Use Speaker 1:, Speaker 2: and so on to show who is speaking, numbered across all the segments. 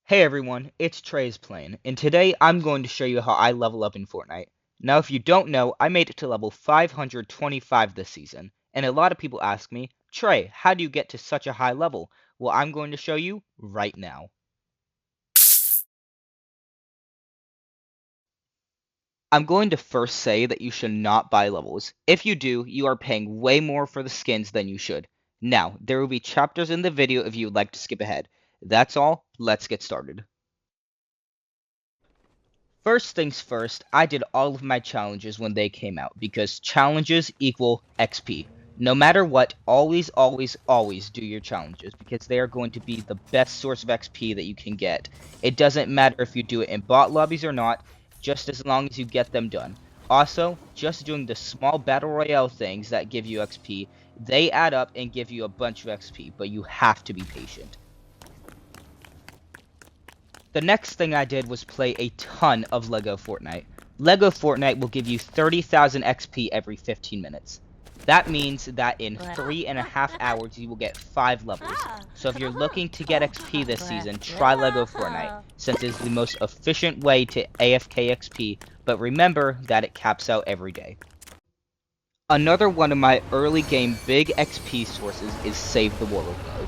Speaker 1: Hey everyone, it's Trey's Plane, and today I'm going to show you how I level up in Fortnite. Now if you don't know, I made it to level 525 this season, and a lot of people ask me, Trey, how do you get to such a high level? Well, I'm going to show you right now. I'm going to first say that you should not buy levels. If you do, you are paying way more for the skins than you should. Now, there will be chapters in the video if you would like to skip ahead. That's all, let's get started. First things first, I did all of my challenges when they came out because challenges equal XP. No matter what, always, always, always do your challenges because they are going to be the best source of XP that you can get. It doesn't matter if you do it in bot lobbies or not, just as long as you get them done. Also, just doing the small battle royale things that give you XP, they add up and give you a bunch of XP, but you have to be patient. The next thing I did was play a ton of LEGO Fortnite. LEGO Fortnite will give you 30,000 XP every 15 minutes. That means that in 3.5 hours you will get 5 levels. So if you're looking to get XP this season, try LEGO Fortnite, since it is the most efficient way to AFK XP, but remember that it caps out every day. Another one of my early game big XP sources is Save the World mode.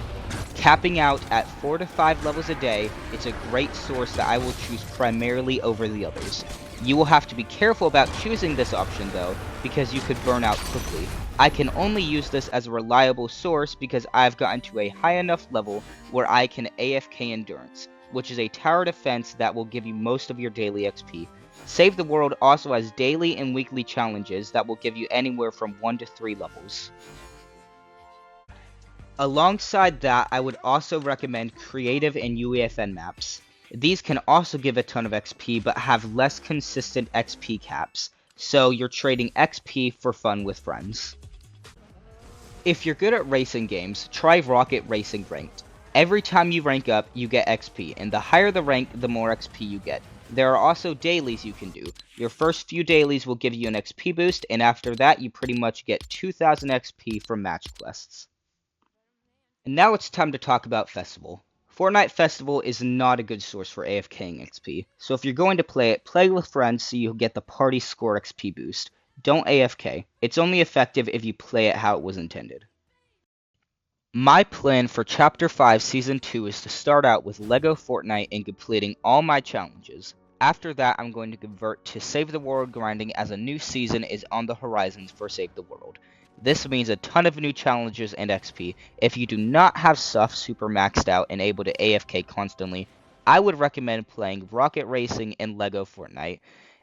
Speaker 1: Capping out at 4 to 5 levels a day, it's a great source that I will choose primarily over the others. You will have to be careful about choosing this option though, because you could burn out quickly. I can only use this as a reliable source because I've gotten to a high enough level where I can AFK Endurance, which is a tower defense that will give you most of your daily XP. Save the World also has daily and weekly challenges that will give you anywhere from 1 to 3 levels. Alongside that, I would also recommend creative and UEFN maps. These can also give a ton of XP, but have less consistent XP caps, so you're trading XP for fun with friends. If you're good at racing games, try Rocket Racing Ranked. Every time you rank up, you get XP, and the higher the rank, the more XP you get. There are also dailies you can do. Your first few dailies will give you an XP boost, and after that you pretty much get 2000 XP from match quests. And now it's time to talk about Festival. Fortnite Festival is not a good source for AFKing XP, so if you're going to play it, play with friends so you'll get the party score XP boost. Don't AFK. It's only effective if you play it how it was intended. My plan for Chapter 5 Season 2 is to start out with LEGO Fortnite and completing all my challenges. After that, I'm going to convert to Save the World grinding as a new season is on the horizons for Save the World. This means a ton of new challenges and XP. If you do not have stuff super maxed out and able to AFK constantly, I would recommend playing Rocket Racing and LEGO Fortnite,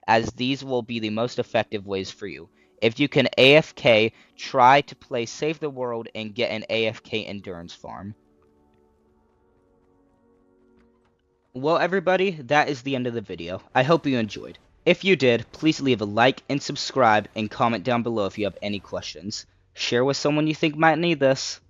Speaker 1: as these will be the most effective ways for you. If you can AFK, try to play Save the World and get an AFK Endurance farm. Well everybody, that is the end of the video. I hope you enjoyed. If you did, please leave a like and subscribe and comment down below if you have any questions. Share with someone you think might need this.